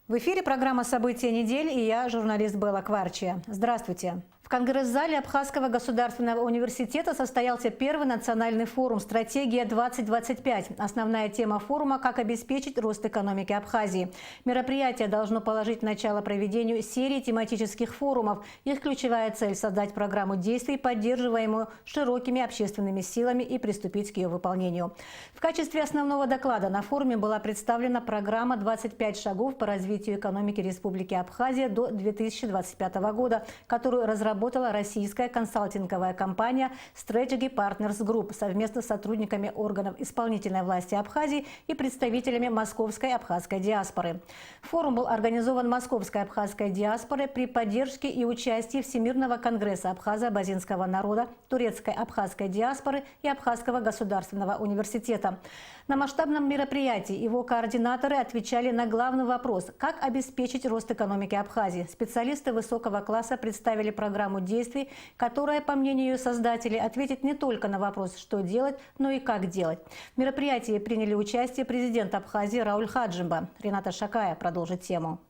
В эфире программа «События недели» и я, журналист Белла Кварчия. Здравствуйте. В Конгресс-зале Абхазского государственного университета состоялся первый национальный форум «Стратегия-2025». Основная тема форума – как обеспечить рост экономики Абхазии. Мероприятие должно положить начало проведению серии тематических форумов. Их ключевая цель – создать программу действий, поддерживаемую широкими общественными силами, и приступить к ее выполнению. В качестве основного доклада на форуме была представлена программа «25 шагов по развитию экономики Республики Абхазия до 2025 года», которую разработала российская консалтинговая компания Strategy Partners Group совместно с сотрудниками органов исполнительной власти Абхазии и представителями московской абхазской диаспоры. Форум был организован московской абхазской диаспорой при поддержке и участии Всемирного конгресса абхазо-базинского народа, турецкой абхазской диаспоры и Абхазского государственного университета. На масштабном мероприятии его координаторы отвечали на главный вопрос – как обеспечить рост экономики Абхазии. Специалисты высокого класса представили программу действий, которая, по мнению ее создателей, ответит не только на вопрос, что делать, но и как делать. В мероприятии приняли участие президент Абхазии Рауль Хаджимба. Рената Шакая продолжит тему.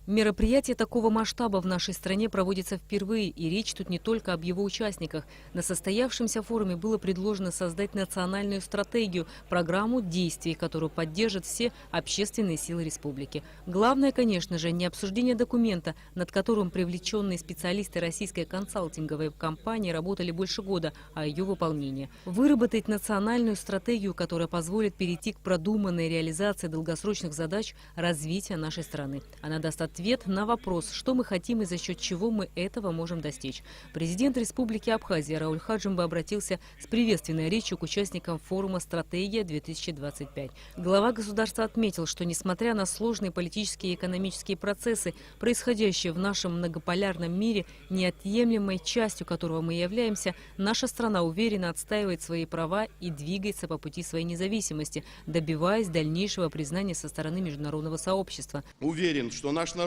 Мероприятие такого масштаба в нашей стране проводится впервые, и речь тут не только об его участниках. На состоявшемся форуме было предложено создать национальную стратегию, программу действий, которую поддержат все общественные силы республики. Главное, конечно же, не обсуждение документа, над которым привлеченные специалисты российской консалтинговой компании работали больше года, а ее выполнение. Выработать национальную стратегию, которая позволит перейти к продуманной реализации долгосрочных задач развития нашей страны. Она даст ответ на вопрос, что мы хотим и за счет чего мы этого можем достичь. Президент Республики Абхазия Рауль Хаджимба обратился с приветственной речью к участникам форума «Стратегия-2025». Глава государства отметил, что несмотря на сложные политические и экономические процессы, происходящие в нашем многополярном мире, неотъемлемой частью которого мы являемся, наша страна уверенно отстаивает свои права и двигается по пути своей независимости, добиваясь дальнейшего признания со стороны международного сообщества. Уверен, что наш народ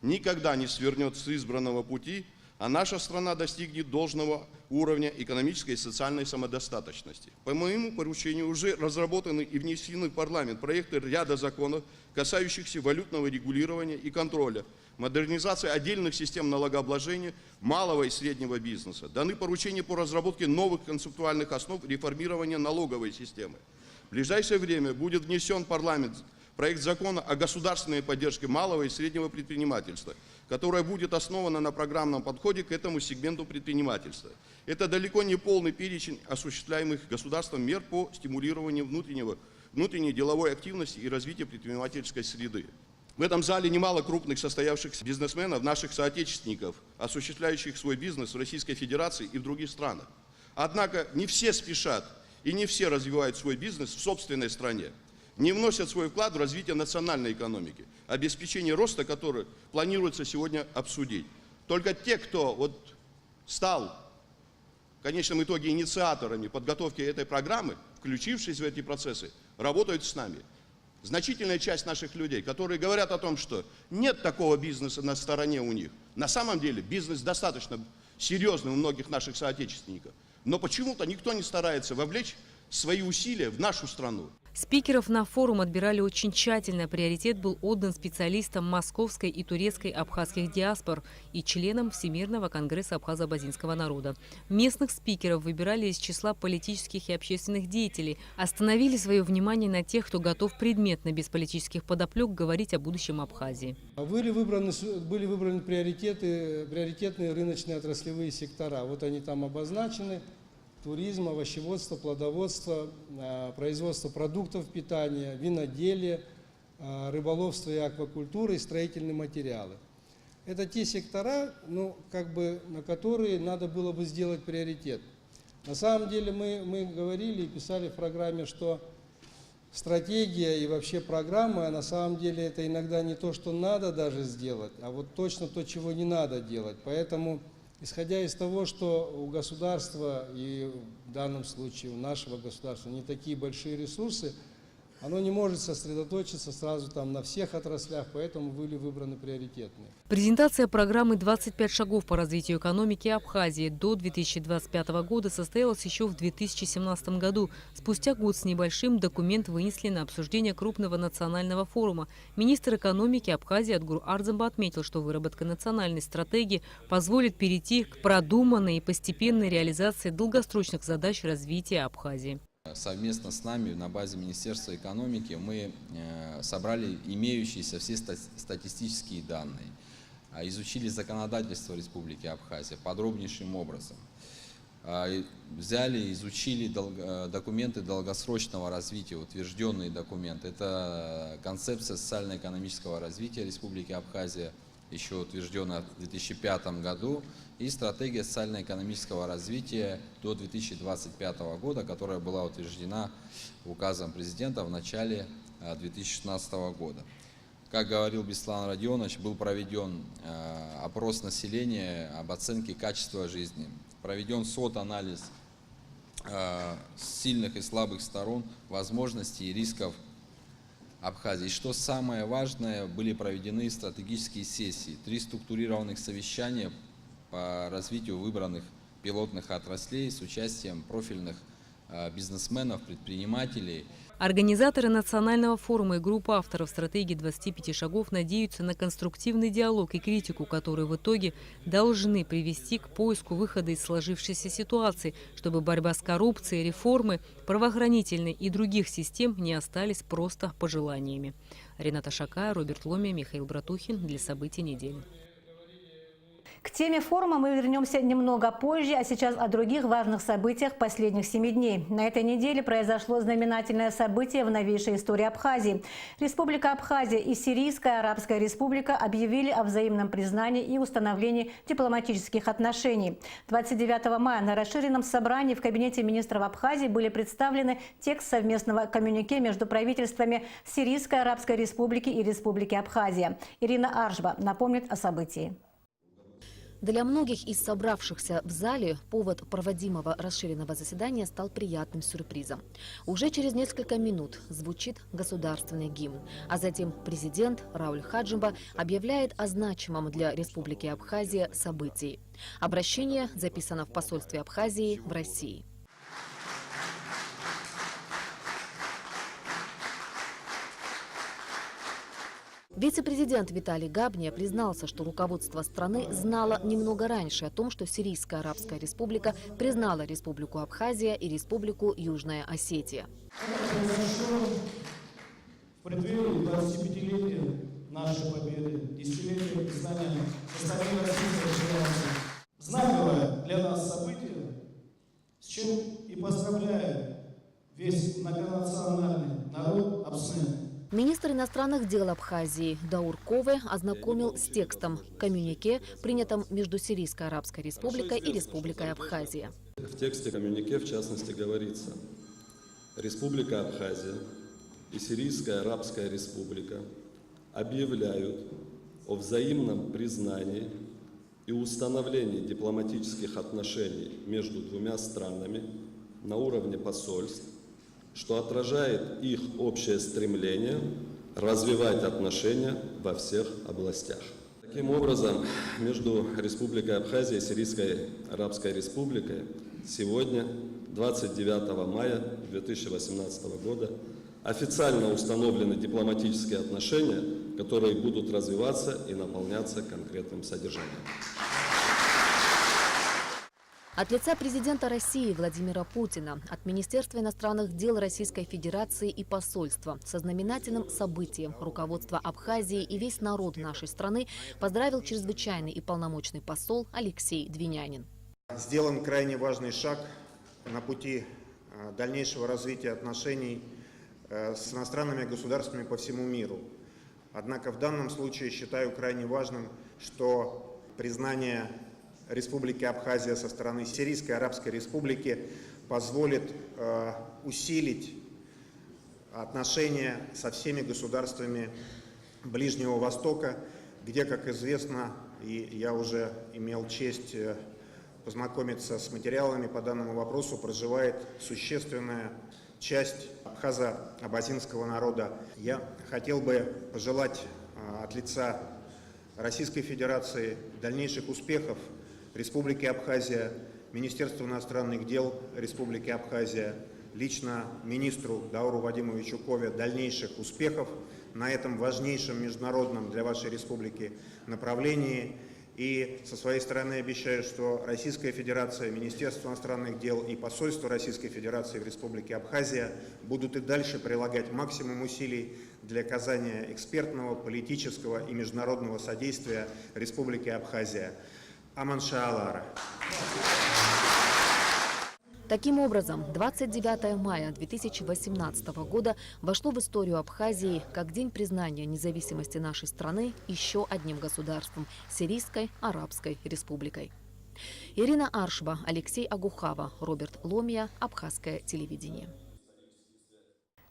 никогда не свернет с избранного пути, а наша страна достигнет должного уровня экономической и социальной самодостаточности. По моему поручению уже разработаны и внесены в парламент проекты ряда законов, касающихся валютного регулирования и контроля, модернизации отдельных систем налогообложения малого и среднего бизнеса. Даны поручения по разработке новых концептуальных основ реформирования налоговой системы. В ближайшее время будет внесен в парламент проект закона о государственной поддержке малого и среднего предпринимательства, которая будет основана на программном подходе к этому сегменту предпринимательства. Это далеко не полный перечень осуществляемых государством мер по стимулированию внутренней деловой активности и развития предпринимательской среды. В этом зале немало крупных состоявшихся бизнесменов, наших соотечественников, осуществляющих свой бизнес в Российской Федерации и в других странах. Однако не все спешат и не все развивают свой бизнес в собственной стране, не вносят свой вклад в развитие национальной экономики, обеспечение роста которой планируется сегодня обсудить. Только те, кто стал в конечном итоге инициаторами подготовки этой программы, включившись в эти процессы, работают с нами. Значительная часть наших людей, которые говорят о том, что нет такого бизнеса на стороне у них. На самом деле бизнес достаточно серьезный у многих наших соотечественников. Но почему-то никто не старается вовлечь свои усилия в нашу страну. Спикеров на форум отбирали очень тщательно. Приоритет был отдан специалистам московской и турецкой абхазских диаспор и членам Всемирного конгресса абхазо-базинского народа. Местных спикеров выбирали из числа политических и общественных деятелей. Остановили свое внимание на тех, кто готов предметно, без политических подоплек, говорить о будущем Абхазии. Были выбраны приоритетные рыночные отраслевые сектора. Вот они там обозначены. Туризм, овощеводство, плодоводство, производство продуктов питания, виноделие, рыболовство и аквакультура и строительные материалы. Это те сектора, на которые надо было бы сделать приоритет. На самом деле мы говорили и писали в программе, что стратегия и вообще программа, на самом деле это иногда не то, что надо даже сделать, а вот точно то, чего не надо делать. Поэтому, исходя из того, что у государства и в данном случае у нашего государства не такие большие ресурсы, оно не может сосредоточиться сразу там на всех отраслях, поэтому были выбраны приоритетные. Презентация программы «25 шагов по развитию экономики Абхазии» до 2025 года состоялась еще в 2017 году. Спустя год с небольшим документ вынесли на обсуждение крупного национального форума. Министр экономики Абхазии Отгур Ардзамба отметил, что выработка национальной стратегии позволит перейти к продуманной и постепенной реализации долгосрочных задач развития Абхазии. Совместно с нами на базе Министерства экономики мы собрали имеющиеся все статистические данные, изучили законодательство Республики Абхазия подробнейшим образом, взяли, изучили документы долгосрочного развития, утвержденные документы. Это концепция социально-экономического развития Республики Абхазия, еще утверждена в 2005 году, и стратегия социально-экономического развития до 2025 года, которая была утверждена указом президента в начале 2016 года. Как говорил Беслан Родионович, был проведен опрос населения об оценке качества жизни, проведен SWOT-анализ сильных и слабых сторон, возможностей и рисков Абхазии. И что самое важное, были проведены стратегические сессии, 3 структурированных совещания по развитию выбранных пилотных отраслей с участием профильных бизнесменов, предпринимателей. Организаторы национального форума и группа авторов стратегии 25 шагов надеются на конструктивный диалог и критику, которые в итоге должны привести к поиску выхода из сложившейся ситуации, чтобы борьба с коррупцией, реформы, правоохранительной и других систем не остались просто пожеланиями. Рената Шакая, Роберт Ломи, Михаил Братухин для событий недели. К теме форума мы вернемся немного позже, а сейчас о других важных событиях последних 7 дней. На этой неделе произошло знаменательное событие в новейшей истории Абхазии. Республика Абхазия и Сирийская Арабская Республика объявили о взаимном признании и установлении дипломатических отношений. 29 мая на расширенном собрании в кабинете министров Абхазии были представлены текст совместного коммюнике между правительствами Сирийской Арабской Республики и Республики Абхазия. Ирина Аржба напомнит о событии. Для многих из собравшихся в зале повод проводимого расширенного заседания стал приятным сюрпризом. Уже через несколько минут звучит государственный гимн, а затем президент Рауль Хаджимба объявляет о значимом для Республики Абхазия событии. Обращение записано в посольстве Абхазии в России. Вице-президент Виталий Габния признался, что руководство страны знало немного раньше о том, что Сирийская Арабская Республика признала Республику Абхазия и Республику Южная Осетия. Это произошло в преддверии 25-летия нашей победы, десятилетия признания состояния Российской Федерации. Знаковое для нас событие, с чем и поздравляю весь многонациональный народ Абсны. Министр иностранных дел Абхазии Даур Кове ознакомил с текстом коммюнике, принятым между Сирийской Арабской Республикой и Республикой Абхазия. В тексте коммюнике, в частности, говорится: Республика Абхазия и Сирийская Арабская Республика объявляют о взаимном признании и установлении дипломатических отношений между двумя странами на уровне посольств, что отражает их общее стремление развивать отношения во всех областях. Таким образом, между Республикой Абхазия и Сирийской Арабской Республикой сегодня, 29 мая 2018 года, официально установлены дипломатические отношения, которые будут развиваться и наполняться конкретным содержанием. От лица президента России Владимира Путина, от Министерства иностранных дел Российской Федерации и посольства со знаменательным событием руководство Абхазии и весь народ нашей страны поздравил чрезвычайный и полномочный посол Алексей Двинянин. Сделан крайне важный шаг на пути дальнейшего развития отношений с иностранными государствами по всему миру. Однако в данном случае считаю крайне важным, что признание Республики Абхазия со стороны Сирийской Арабской Республики позволит усилить отношения со всеми государствами Ближнего Востока, где, как известно, и я уже имел честь познакомиться с материалами по данному вопросу, проживает существенная часть абхазо-абазинского народа. Я хотел бы пожелать от лица Российской Федерации дальнейших успехов Республике Абхазия, Министерству иностранных дел Республики Абхазия, лично министру Дауру Вадимовичу Кове дальнейших успехов на этом важнейшем международном для вашей республики направлении. И со своей стороны обещаю, что Российская Федерация, Министерство иностранных дел и посольство Российской Федерации в Республике Абхазия будут и дальше прилагать максимум усилий для оказания экспертного, политического и международного содействия Республике Абхазия. Аман Шаалара. Таким образом, 29 мая 2018 года вошло в историю Абхазии как день признания независимости нашей страны еще одним государством – Сирийской Арабской Республикой. Ирина Аршба, Алексей Агухава, Роберт Ломия, Абхазское телевидение.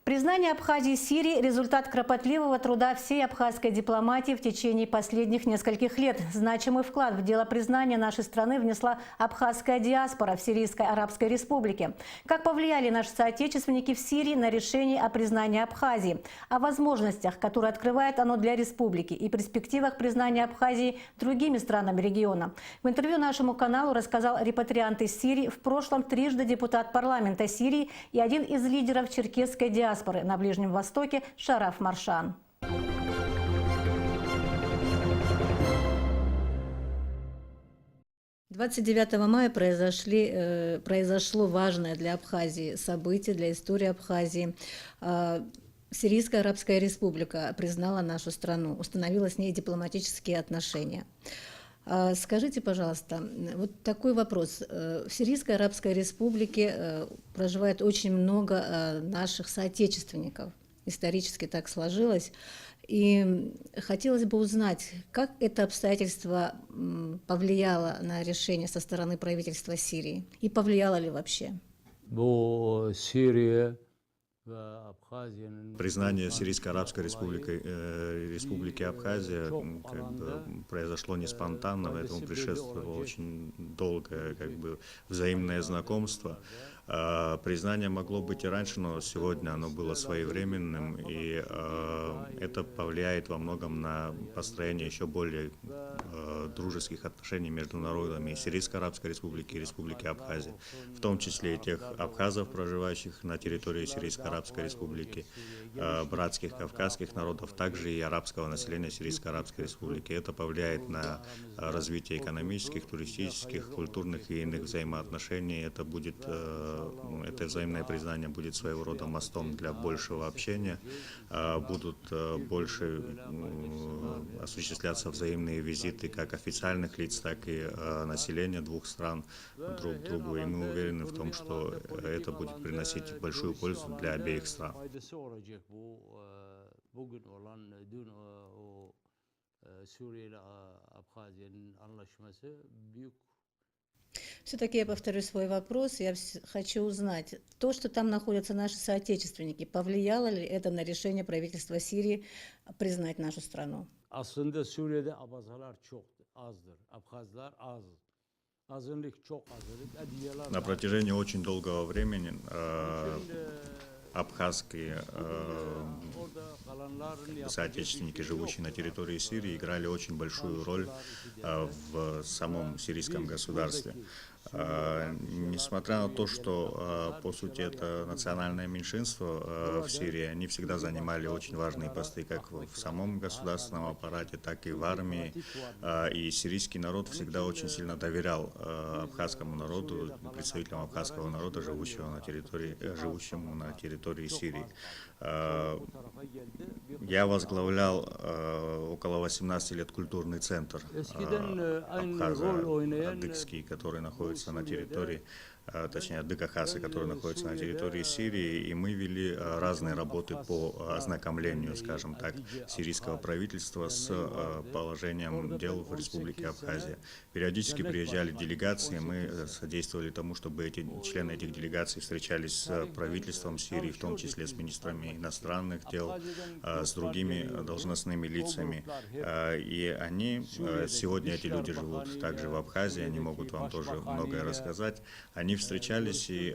Признание Абхазии Сирии – результат кропотливого труда всей абхазской дипломатии в течение последних нескольких лет. Значимый вклад в дело признания нашей страны внесла абхазская диаспора в Сирийской Арабской Республике. Как повлияли наши соотечественники в Сирии на решение о признании Абхазии, о возможностях, которые открывает оно для республики, и перспективах признания Абхазии другими странами региона. В интервью нашему каналу рассказал репатриант из Сирии, в прошлом трижды депутат парламента Сирии и один из лидеров черкесской диаспоры на Ближнем Востоке Шараф Маршан. «29 мая произошло важное для Абхазии событие, для истории Абхазии. Сирийская Арабская Республика признала нашу страну, установила с ней дипломатические отношения. Скажите, пожалуйста, вот такой вопрос. В Сирийской Арабской Республике проживает очень много наших соотечественников. Исторически так сложилось. И хотелось бы узнать, как это обстоятельство повлияло на решение со стороны правительства Сирии? И повлияло ли вообще? Признание Сирийской Арабской Республики Абхазия произошло не спонтанно, этому предшествовало очень долгое взаимное знакомство. Признание могло быть и раньше, но сегодня оно было своевременным, и это повлияет во многом на построение еще более дружеских отношений между народами Сирийской Арабской Республики и Республики Абхазия, в том числе и тех абхазов, проживающих на территории Сирийской Арабской Республики, братских кавказских народов, также и арабского населения Сирийской Арабской Республики. Это повлияет на развитие экономических, туристических, культурных и иных взаимоотношений. Это взаимное признание будет своего рода мостом для большего общения, будут больше осуществляться взаимные визиты как официальных лиц, так и населения двух стран друг другу, и мы уверены в том, что это будет приносить большую пользу для обеих стран. Все-таки я повторю свой вопрос. Я хочу узнать, то, что там находятся наши соотечественники, повлияло ли это на решение правительства Сирии признать нашу страну? На протяжении очень долгого времени абхазские соотечественники, живущие на территории Сирии, играли очень большую роль в самом сирийском государстве. Несмотря на то, что по сути это национальное меньшинство в Сирии, они всегда занимали очень важные посты как в самом государственном аппарате, так и в армии. И сирийский народ всегда очень сильно доверял абхазскому народу, представителям абхазского народа, живущему на территории Сирии. Я возглавлял около 18 лет культурный центр абхазо-адыгский, который находится на территории, точнее адыг-ахасы, который находится на территории Сирии, и мы вели разные работы по ознакомлению, скажем так, сирийского правительства с положением дел в Республике Абхазия. Периодически приезжали делегации, мы содействовали тому, чтобы члены этих делегаций встречались с правительством Сирии, в том числе с министрами иностранных дел, с другими должностными лицами. И сегодня эти люди живут также в Абхазии, они могут вам тоже многое рассказать. Они они встречались и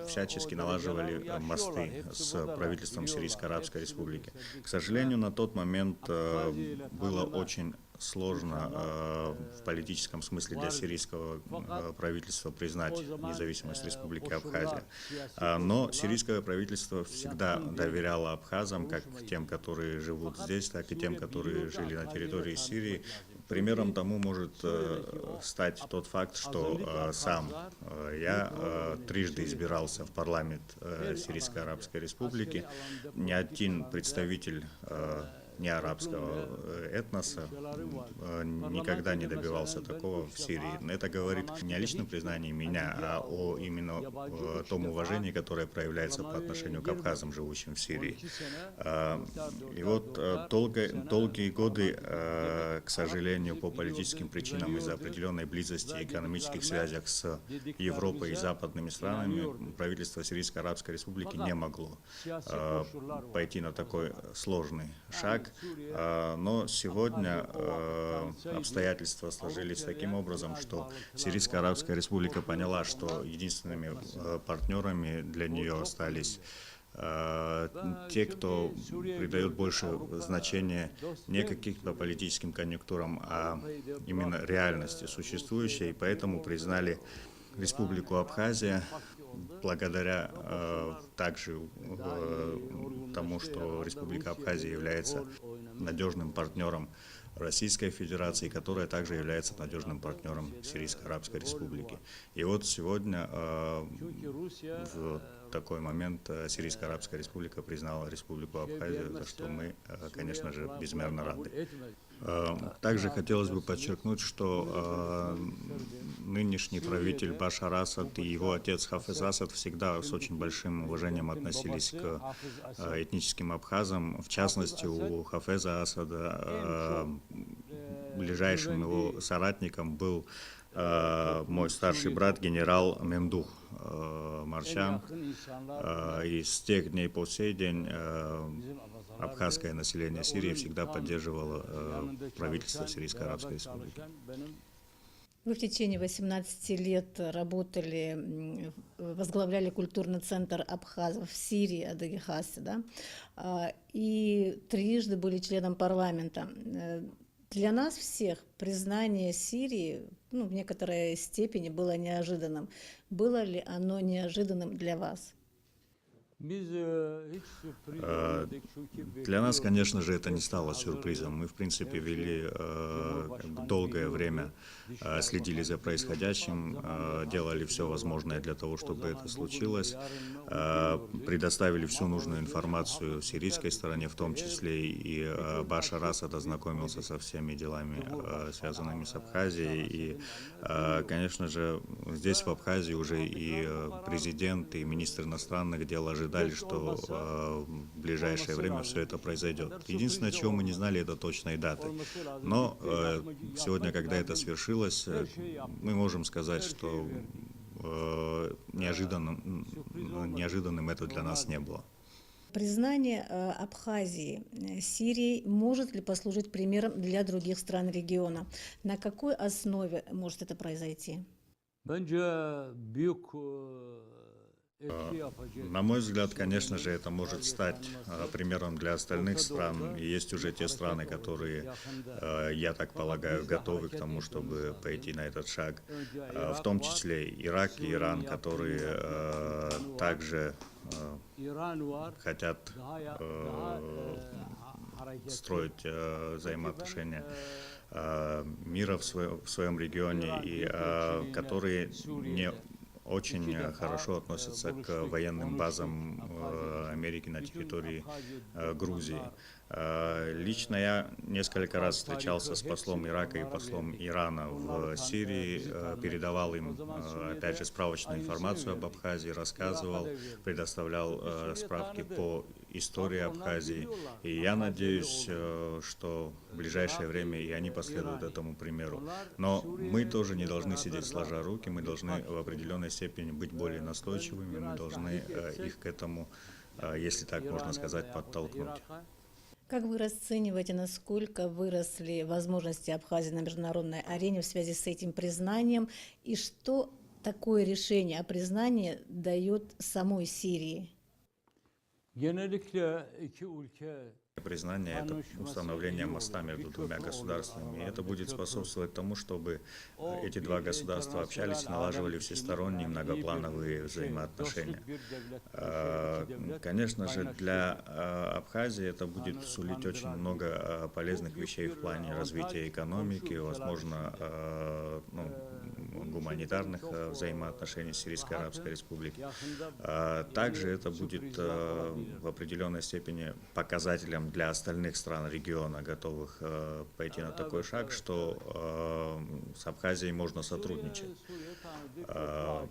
всячески налаживали мосты с правительством Сирийской Арабской Республики. К сожалению, на тот момент было очень сложно в политическом смысле для сирийского правительства признать независимость Республики Абхазия. Но сирийское правительство всегда доверяло абхазам, как тем, которые живут здесь, так и тем, которые жили на территории Сирии. Примером тому может стать тот факт, что сам я трижды избирался в парламент Сирийской Арабской Республики. Ни один представитель неарабского этноса никогда не добивался такого в Сирии. Это говорит не о личном признании меня, а о именно том уважении, которое проявляется по отношению к абхазам, живущим в Сирии. И вот долгие годы, к сожалению, по политическим причинам, из-за определенной близости и экономических связях с Европой и западными странами, правительство Сирийской Арабской Республики не могло пойти на такой сложный шаг. Но сегодня обстоятельства сложились таким образом, что Сирийская Арабская Республика поняла, что единственными партнерами для нее остались те, кто придает больше значения не каким-то политическим конъюнктурам, а именно реальности существующей, и поэтому признали Республику Абхазия, благодаря также тому, что Республика Абхазия является надежным партнером Российской Федерации, которая также является надежным партнером Сирийской Арабской Республики. И вот сегодня в такой момент Сирийская Арабская Республика признала Республику Абхазия, за что мы, конечно же, безмерно рады. Также хотелось бы подчеркнуть, что нынешний правитель Башар Асад и его отец Хафез Асад всегда с очень большим уважением относились к этническим абхазам. В частности, у Хафеза Асада ближайшим его соратником был мой старший брат генерал Мемдух Марчан. И с тех дней по сей день абхазское население Сирии всегда поддерживало правительство Сирийской Арабской Республики. Вы в течение 18 лет работали, возглавляли культурный центр абхазов в Сирии, Адыгехасе, да? И трижды были членом парламента. Для нас всех признание Сирии, в некоторой степени было неожиданным. Было ли оно неожиданным для вас? Для нас, конечно же, это не стало сюрпризом. Мы, в принципе, вели долгое время, следили за происходящим, делали все возможное для того, чтобы это случилось, предоставили всю нужную информацию сирийской стороне, в том числе и Башар Асад ознакомился со всеми делами, связанными с Абхазией. И, конечно же, здесь, в Абхазии, уже и президент, и министр иностранных дел ожидали, что в ближайшее время все это произойдет. Единственное, чего мы не знали, это точной даты. Но сегодня, когда это свершилось, мы можем сказать, что неожиданным это для нас не было. Признание Абхазии Сирией может ли послужить примером для других стран региона? На какой основе может это произойти? На мой взгляд, конечно же, это может стать примером для остальных стран. И есть уже те страны, которые, я так полагаю, готовы к тому, чтобы пойти на этот шаг. В том числе Ирак и Иран, которые также хотят строить взаимоотношения мира в своем регионе, и которые не очень хорошо относятся к военным базам Америки на территории Грузии. Лично я несколько раз встречался с послом Ирака и послом Ирана в Сирии, передавал им, опять же, справочную информацию об Абхазии, рассказывал, предоставлял справки по истории Абхазии. И я надеюсь, что в ближайшее время и они последуют этому примеру. Но мы тоже не должны сидеть сложа руки, мы должны в определенной степени быть более настойчивыми, мы должны их к этому, если так можно сказать, подтолкнуть. Как вы расцениваете, насколько выросли возможности Абхазии на международной арене в связи с этим признанием, и что такое решение о признании дает самой Сирии? Genellikle iki ülke Признание – это установление моста между двумя государствами. И это будет способствовать тому, чтобы эти два государства общались и налаживали всесторонние многоплановые взаимоотношения. Конечно же, для Абхазии это будет сулить очень много полезных вещей в плане развития экономики, возможно, гуманитарных взаимоотношений с Сирийской Арабской Республикой. Также это будет в определенной степени показателем для остальных стран региона, готовых пойти на такой шаг, что с Абхазией можно сотрудничать. С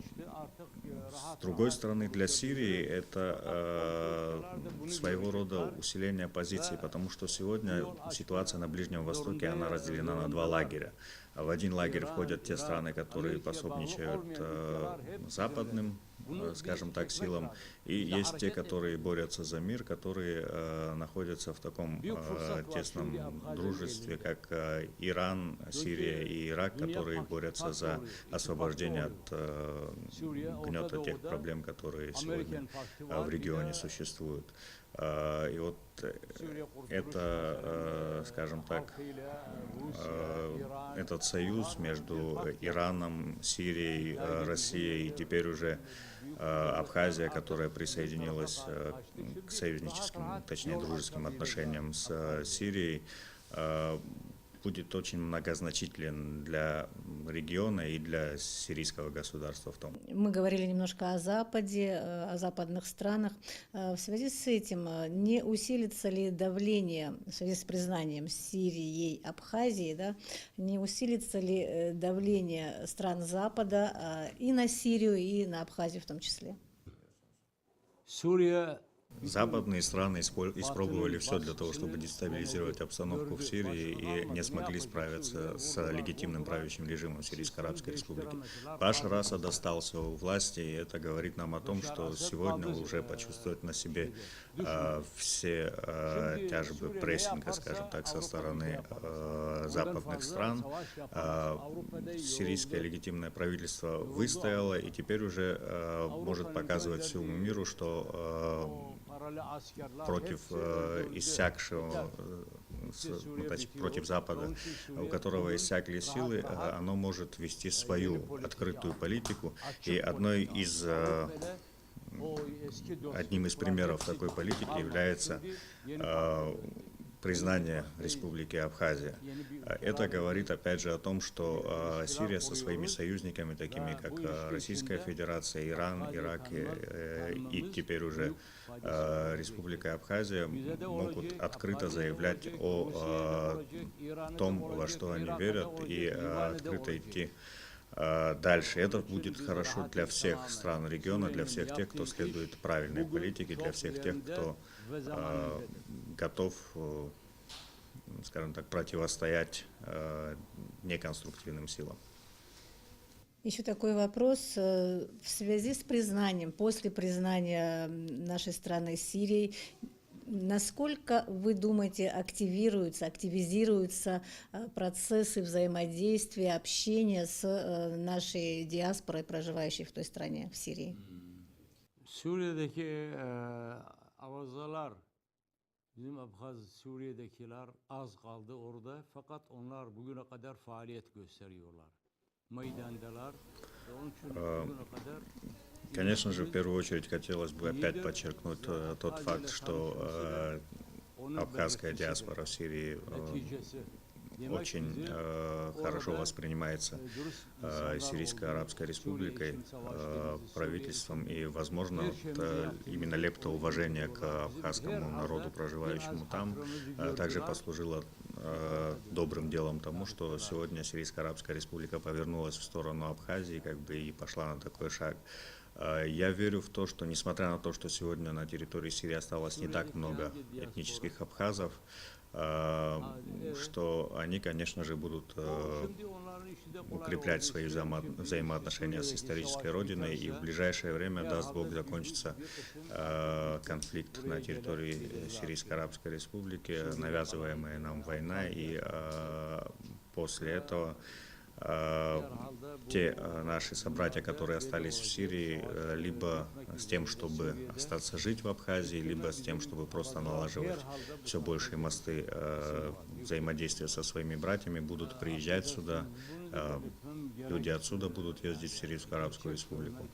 другой стороны, для Сирии это своего рода усиление позиций, потому что сегодня ситуация на Ближнем Востоке, она разделена на два лагеря. В один лагерь входят те страны, которые пособничают западным, скажем так, силам, и есть те, которые борются за мир, которые находятся в таком тесном дружестве, как Иран, Сирия и Ирак, которые борются за освобождение от гнета тех проблем, которые сегодня в регионе существуют. И вот это, скажем так, этот союз между Ираном, Сирией, Россией и теперь уже Абхазия, которая присоединилась к союзническим, точнее дружеским отношениям с Сирией, будет очень многозначителен для региона и для сирийского государства в том. Мы говорили немножко о Западе, о западных странах. В связи с этим не усилится ли давление в связи с признанием Сирией Абхазии, да, не усилится ли давление стран Запада и на Сирию, и на Абхазию в том числе? Западные страны испробовали все для того, чтобы дестабилизировать обстановку в Сирии и не смогли справиться с легитимным правящим режимом Сирийской Арабской Республики. Башар Асад остался у власти, и это говорит нам о том, что сегодня уже почувствовать на себе все тяжбы прессинга, скажем так, со стороны западных стран. Сирийское легитимное правительство выстояло и теперь уже может показывать всему миру, что против иссякшего, против Запада, у которого иссякли силы, оно может вести свою открытую политику. И одним из примеров такой политики является признание Республики Абхазия. Это говорит опять же о том, что Сирия со своими союзниками, такими как Российская Федерация, Иран, Ирак и теперь уже Республика Абхазия могут открыто заявлять о том, во что они верят, и открыто идти дальше. Это будет хорошо для всех стран региона, для всех тех, кто следует правильной политике, для всех тех, кто готов, скажем так, противостоять неконструктивным силам. Еще такой вопрос. В связи с признанием, после признания нашей страны Сирией, насколько, вы думаете, активизируются процессы взаимодействия, общения с нашей диаспорой, проживающей в той стране, в Сирии? Suriye'deki avazalar, bizim Abhaz Suriye'dekiler az kaldı orada, fakat onlar bugüne kadar faaliyet gösteriyorlar. Meydandalar, onun için bugüne kadar. Конечно же, в первую очередь хотелось бы опять подчеркнуть тот факт, что абхазская диаспора в Сирии очень хорошо воспринимается Сирийской Арабской Республикой, правительством, и, возможно, именно лепта уважения к абхазскому народу, проживающему там, также послужила добрым делом тому, что сегодня Сирийская Арабская Республика повернулась в сторону Абхазии, и пошла на такой шаг. Я верю в то, что, несмотря на то, что сегодня на территории Сирии осталось не так много этнических абхазов, что они, конечно же, будут укреплять свои взаимоотношения с исторической родиной, и в ближайшее время, даст Бог, закончится конфликт на территории Сирийской Арабской Республики, навязываемая нам война, и после этого те наши собратья, которые остались в Сирии, либо с тем, чтобы остаться жить в Абхазии, либо с тем, чтобы просто налаживать все большие мосты взаимодействия со своими братьями, будут приезжать сюда, люди отсюда будут ездить в Сирийскую Арабскую Республику.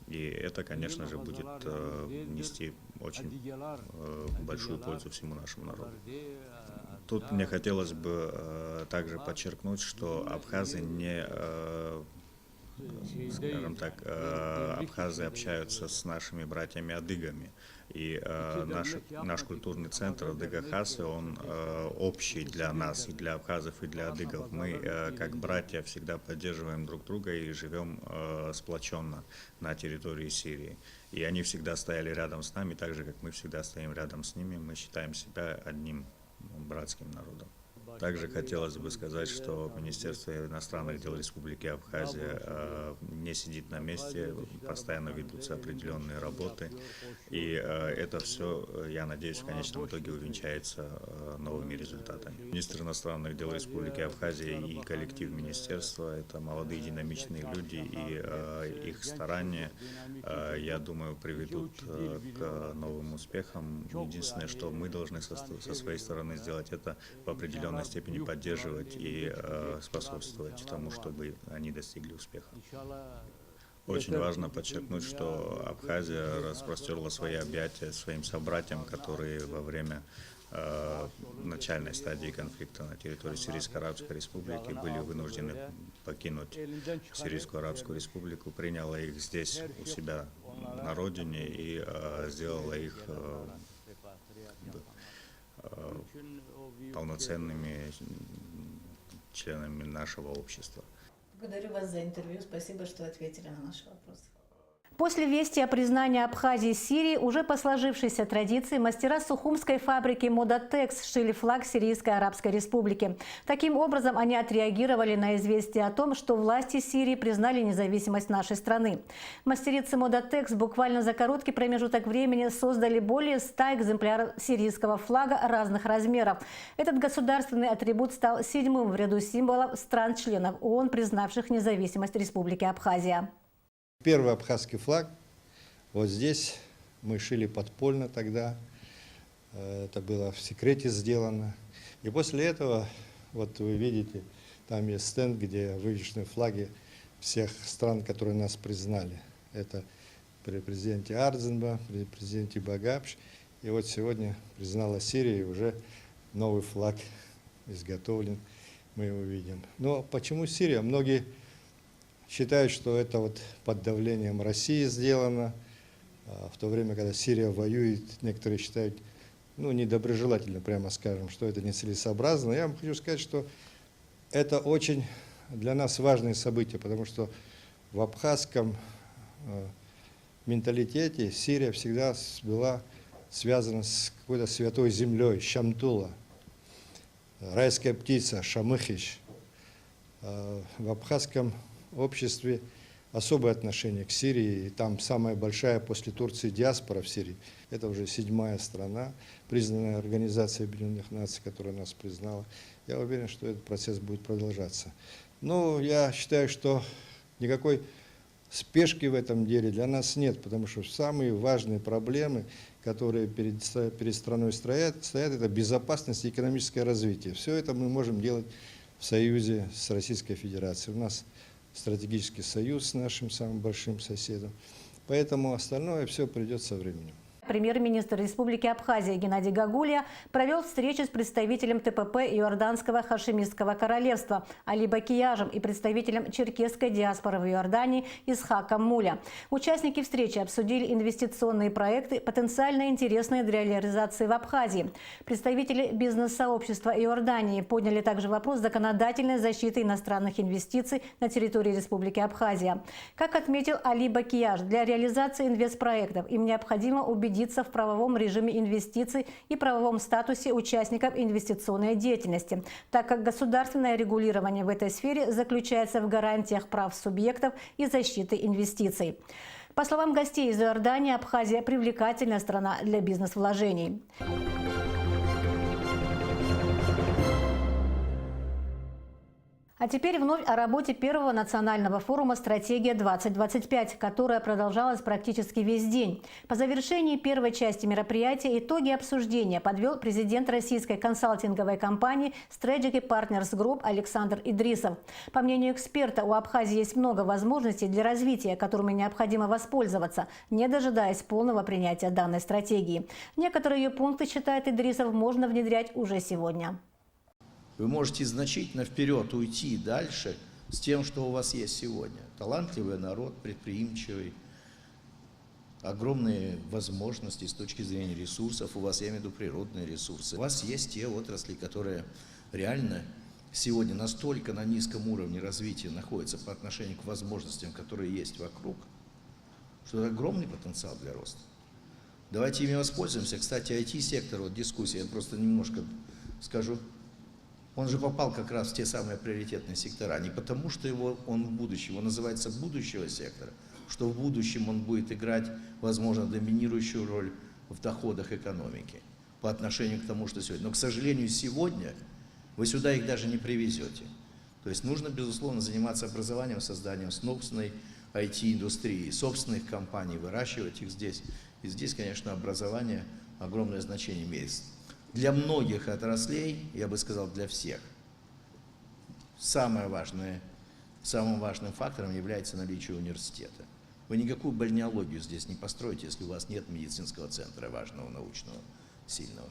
И это, конечно же, будет нести очень большую пользу всему нашему народу. Тут мне хотелось бы также подчеркнуть, что абхазы не, скажем так, абхазы общаются с нашими братьями-адыгами. И наш культурный центр Адыга-Хасы, он общий для нас, и для абхазов, и для адыгов. Мы, как братья, всегда поддерживаем друг друга и живем сплоченно на территории Сирии. И они всегда стояли рядом с нами, так же, как мы всегда стоим рядом с ними. Мы считаем себя одним братским народом. Также хотелось бы сказать, что Министерство иностранных дел Республики Абхазия не сидит на месте, постоянно ведутся определенные работы, и это все, я надеюсь, в конечном итоге увенчается новыми результатами. Министр иностранных дел Республики Абхазия и коллектив министерства – это молодые динамичные люди, и их старания, я думаю, приведут к новым успехам. Единственное, что мы должны со своей стороны сделать, это в определенной степени поддерживать и способствовать тому, чтобы они достигли успеха. Очень важно подчеркнуть, что Абхазия распростерла свои объятия своим собратьям, которые во время начальной стадии конфликта на территории Сирийской Арабской Республики были вынуждены покинуть Сирийскую Арабскую Республику, приняла их здесь у себя на родине и сделала их полноценными членами нашего общества. Благодарю вас за интервью. Спасибо, что ответили на наши вопросы. После вести о признании Абхазии Сирии уже по сложившейся традиции мастера сухумской фабрики «Модатекс» сшили флаг Сирийской Арабской Республики. Таким образом, они отреагировали на известие о том, что власти Сирии признали независимость нашей страны. Мастерицы «Модатекс» буквально за короткий промежуток времени создали более 100 экземпляров сирийского флага разных размеров. Этот государственный атрибут стал 7-м в ряду символов стран-членов ООН, признавших независимость Республики Абхазия. Первый абхазский флаг, вот здесь мы шили подпольно тогда, это было в секрете сделано. И после этого, вот вы видите, там есть стенд, где вывешены флаги всех стран, которые нас признали. Это при президенте Ардзенба, при президенте Багапш. И вот сегодня признала Сирия, и уже новый флаг изготовлен, мы его видим. Но почему Сирия? Многие считают, что это вот под давлением России сделано, в то время, когда Сирия воюет, некоторые считают, ну, недоброжелательно, прямо скажем, что это нецелесообразно. Я вам хочу сказать, что это очень для нас важное событие, потому что в абхазском менталитете Сирия всегда была связана с какой-то святой землей, Шамтула, райская птица, Шамыхич. В абхазском обществе особое отношение к Сирии, и там самая большая после Турции диаспора в Сирии. Это уже 7-я страна, признанная Организацией Объединенных Наций, которая нас признала. Я уверен, что этот процесс будет продолжаться. Но я считаю, что никакой спешки в этом деле для нас нет, потому что самые важные проблемы, которые перед страной стоят, это безопасность и экономическое развитие. Все это мы можем делать в союзе с Российской Федерацией. У нас стратегический союз с нашим самым большим соседом. Поэтому остальное все придет со временем. Премьер-министр Республики Абхазия Геннадий Гагулия провел встречу с представителем ТПП Иорданского хашемитского королевства Али Бакияжем и представителем черкесской диаспоры в Иордании Исхаком Муля. Участники встречи обсудили инвестиционные проекты, потенциально интересные для реализации в Абхазии. Представители бизнес-сообщества Иордании подняли также вопрос законодательной защиты иностранных инвестиций на территории Республики Абхазия. Как отметил Али Бакияж, для реализации инвестпроектов им необходимо убедиться в правовом режиме инвестиций и правовом статусе участников инвестиционной деятельности, так как государственное регулирование в этой сфере заключается в гарантиях прав субъектов и защиты инвестиций. По словам гостей из Иордании, Абхазия – привлекательная страна для бизнес-вложений. А теперь вновь о работе первого национального форума «Стратегия-2025», которая продолжалась практически весь день. По завершении первой части мероприятия итоги обсуждения подвел президент российской консалтинговой компании Strategic Partners Group Александр Идрисов. По мнению эксперта, у Абхазии есть много возможностей для развития, которыми необходимо воспользоваться, не дожидаясь полного принятия данной стратегии. Некоторые ее пункты, считает Идрисов, можно внедрять уже сегодня. Вы можете значительно вперед уйти дальше с тем, что у вас есть сегодня. Талантливый народ, предприимчивый, огромные возможности с точки зрения ресурсов. У вас, я имею в виду, природные ресурсы. У вас есть те отрасли, которые реально сегодня настолько на низком уровне развития находятся по отношению к возможностям, которые есть вокруг, что это огромный потенциал для роста. Давайте ими воспользуемся. Кстати, IT-сектор, вот дискуссия, я просто немножко скажу. Он же попал как раз в те самые приоритетные сектора. Не потому, что он в будущем, он называется будущего сектора, что в будущем он будет играть, возможно, доминирующую роль в доходах экономики по отношению к тому, что сегодня. Но, к сожалению, сегодня вы сюда их даже не привезете. То есть нужно, безусловно, заниматься образованием, созданием собственной IT-индустрии, собственных компаний, выращивать их здесь. И здесь, конечно, образование огромное значение имеет. Для многих отраслей, я бы сказал, для всех, самым важным фактором является наличие университета. Вы никакую бальнеологию здесь не построите, если у вас нет медицинского центра важного, научного, сильного.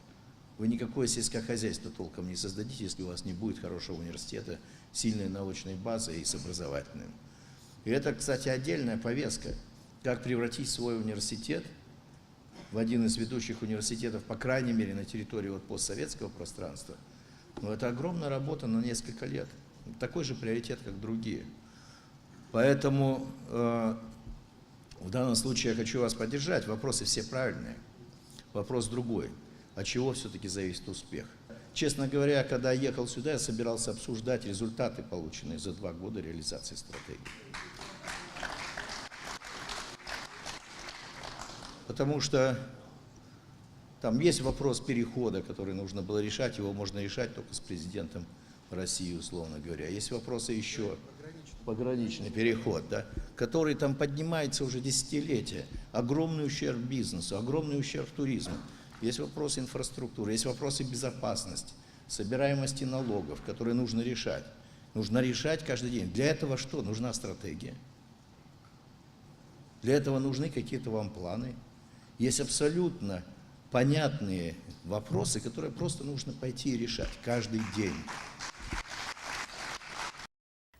Вы никакое сельское хозяйство толком не создадите, если у вас не будет хорошего университета, сильной научной базы и с образовательным. И это, кстати, отдельная повестка, как превратить свой университет в один из ведущих университетов, по крайней мере, на территории постсоветского пространства. Но это огромная работа на несколько лет. Такой же приоритет, как другие. Поэтому в данном случае я хочу вас поддержать. Вопросы все правильные. Вопрос другой. От чего все-таки зависит успех? Честно говоря, когда я ехал сюда, я собирался обсуждать результаты, полученные за 2 года реализации стратегии. Потому что там есть вопрос перехода, который нужно было решать, его можно решать только с президентом России, условно говоря. Есть вопросы еще, пограничный переход, да, который там поднимается уже десятилетия. Огромный ущерб бизнесу, огромный ущерб туризму. Есть вопросы инфраструктуры, есть вопросы безопасности, собираемости налогов, которые нужно решать. Нужно решать каждый день. Для этого что? Нужна стратегия. Для этого нужны какие-то вам планы. Есть абсолютно понятные вопросы, которые просто нужно пойти и решать каждый день.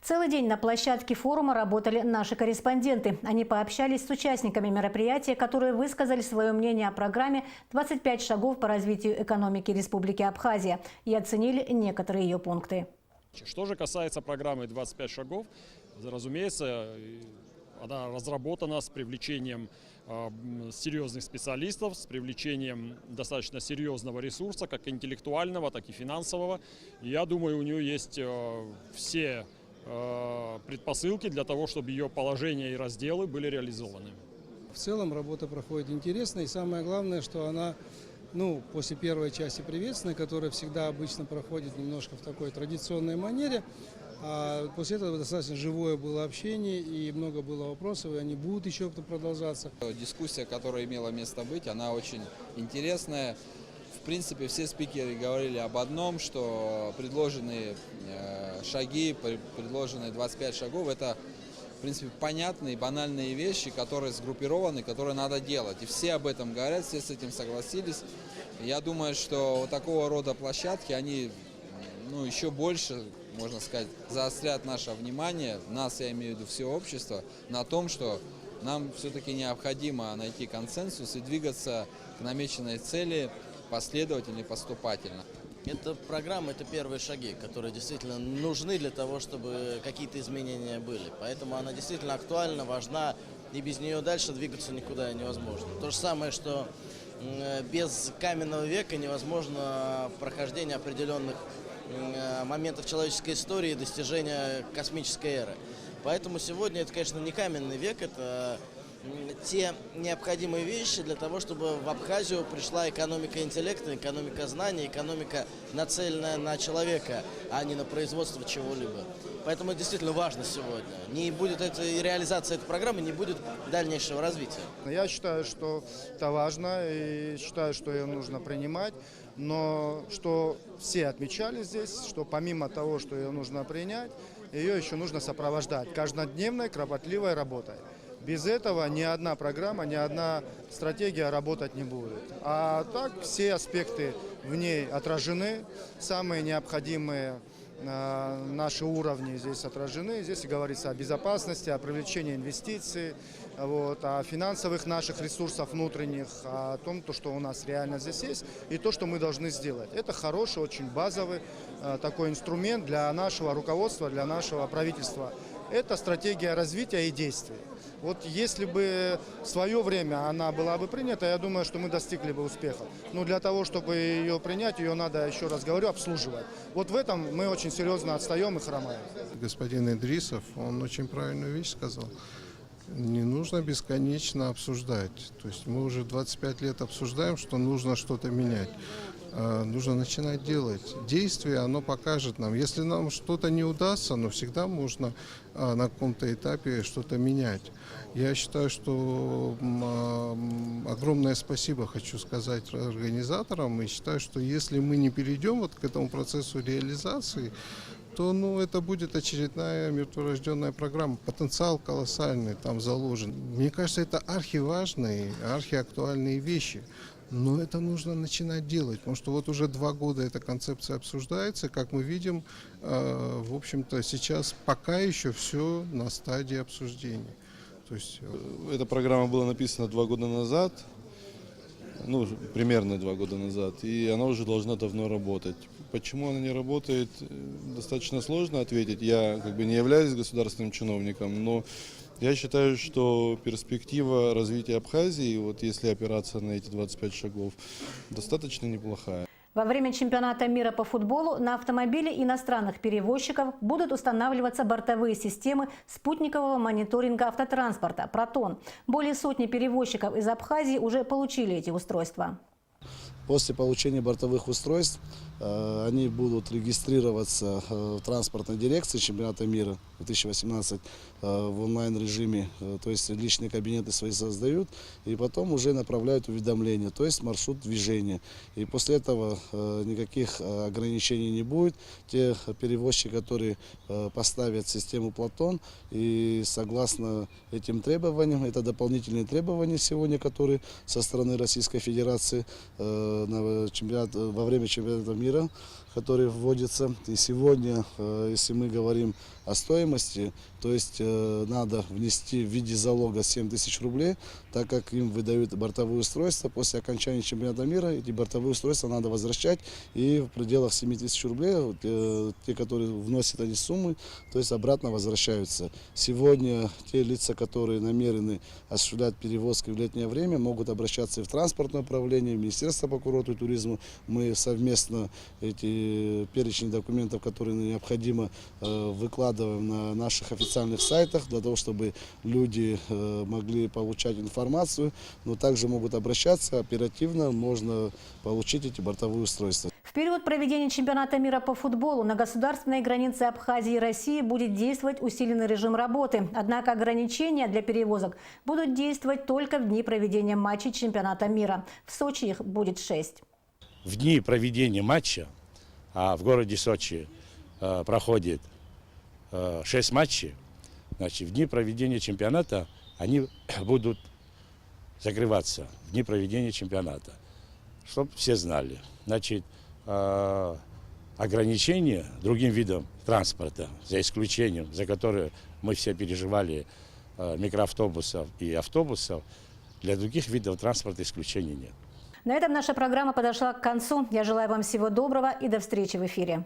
Целый день на площадке форума работали наши корреспонденты. Они пообщались с участниками мероприятия, которые высказали свое мнение о программе «25 шагов по развитию экономики Республики Абхазия» и оценили некоторые ее пункты. Что же касается программы «25 шагов», разумеется, она разработана с привлечением серьезных специалистов, с привлечением достаточно серьезного ресурса, как интеллектуального, так и финансового. И я думаю, у нее есть все предпосылки для того, чтобы ее положения и разделы были реализованы. В целом работа проходит интересно, и самое главное, что она, после первой части приветственной, которая всегда обычно проходит немножко в такой традиционной манере, а после этого достаточно живое было общение и много было вопросов, и они будут еще продолжаться. Дискуссия, которая имела место быть, она очень интересная. В принципе, все спикеры говорили об одном, что предложенные шаги, предложенные 25 шагов, это, в принципе, понятные, банальные вещи, которые сгруппированы, которые надо делать. И все об этом говорят, все с этим согласились. Я думаю, что вот такого рода площадки, они еще больше, можно сказать, заострят наше внимание, нас, я имею в виду все общество, на том, что нам все-таки необходимо найти консенсус и двигаться к намеченной цели последовательно и поступательно. Эта программа – это первые шаги, которые действительно нужны для того, чтобы какие-то изменения были. Поэтому она действительно актуальна, важна, и без нее дальше двигаться никуда невозможно. То же самое, что без каменного века невозможно прохождение определенных моментов человеческой истории и достижения космической эры. Поэтому сегодня это, конечно, не каменный век, это те необходимые вещи для того, чтобы в Абхазию пришла экономика интеллекта, экономика знаний, экономика, нацеленная на человека, а не на производство чего-либо. Поэтому это действительно важно сегодня. Не будет реализация этой программы, не будет дальнейшего развития. Я считаю, что это важно и считаю, что ее нужно принимать. Но что все отмечали здесь, что помимо того, что ее нужно принять, ее еще нужно сопровождать каждодневной кропотливой работой. Без этого ни одна программа, ни одна стратегия работать не будет. А так все аспекты в ней отражены, самые необходимые наши уровни здесь отражены. Здесь говорится о безопасности, о привлечении инвестиций, о финансовых наших ресурсах внутренних, о том, что у нас реально здесь есть и то, что мы должны сделать. Это хороший, очень базовый такой инструмент для нашего руководства, для нашего правительства. Это стратегия развития и действий. Вот если бы в свое время она была бы принята, я думаю, что мы достигли бы успеха. Но для того, чтобы ее принять, ее надо, еще раз говорю, обслуживать. Вот в этом мы очень серьезно отстаем и хромаем. Господин Идрисов, он очень правильную вещь сказал. Не нужно бесконечно обсуждать. То есть мы уже 25 лет обсуждаем, что нужно что-то менять. Нужно начинать делать. Действие, оно покажет нам. Если нам что-то не удастся, но всегда можно на каком-то этапе что-то менять. Я считаю, что огромное спасибо хочу сказать организаторам. И считаю, что если мы не перейдем вот к этому процессу реализации, то это будет очередная мертворожденная программа. Потенциал колоссальный там заложен. Мне кажется, это архиважные, архиактуальные вещи. Но это нужно начинать делать, потому что вот уже 2 года эта концепция обсуждается. Как мы видим, в общем-то, сейчас пока еще все на стадии обсуждения. То есть... Эта программа была написана 2 года назад, примерно 2 года назад, и она уже должна давно работать. Почему она не работает, достаточно сложно ответить. Я не являюсь государственным чиновником, но я считаю, что перспектива развития Абхазии, вот если опираться на эти 25 шагов, достаточно неплохая. Во время чемпионата мира по футболу на автомобили иностранных перевозчиков будут устанавливаться бортовые системы спутникового мониторинга автотранспорта «Протон». Более сотни перевозчиков из Абхазии уже получили эти устройства. После получения бортовых устройств они будут регистрироваться в транспортной дирекции чемпионата мира 2018 в онлайн-режиме, то есть личные кабинеты свои создают, и потом уже направляют уведомления, то есть маршрут движения. И после этого никаких ограничений не будет. Те перевозчики, которые поставят систему «Платон», и согласно этим требованиям, это дополнительные требования сегодня, которые со стороны Российской Федерации во время чемпионата мира, который вводится. И сегодня, если мы говорим о стоимости, то есть надо внести в виде залога 7 тысяч рублей, так как им выдают бортовые устройства. После окончания чемпионата мира эти бортовые устройства надо возвращать, и в пределах 7 тысяч рублей те, которые вносят эти суммы, то есть обратно возвращаются. Сегодня те лица, которые намерены осуществлять перевозки в летнее время, могут обращаться и в транспортное управление, в Министерство по курорту и туризму. Мы совместно эти перечень документов, которые необходимо, выкладываем на наших официальных сайтах, для того, чтобы люди могли получать информацию, но также могут обращаться оперативно, можно получить эти бортовые устройства. В период проведения чемпионата мира по футболу на государственной границе Абхазии и России будет действовать усиленный режим работы. Однако ограничения для перевозок будут действовать только в дни проведения матчей чемпионата мира. В Сочи их будет 6. В дни проведения матча, а в городе Сочи проходит 6 матчей, значит, в дни проведения чемпионата они будут закрываться, в дни проведения чемпионата, чтобы все знали. Значит, ограничения другим видам транспорта, за исключением, за которые мы все переживали, микроавтобусов и автобусов, для других видов транспорта исключений нет. На этом наша программа подошла к концу. Я желаю вам всего доброго и до встречи в эфире.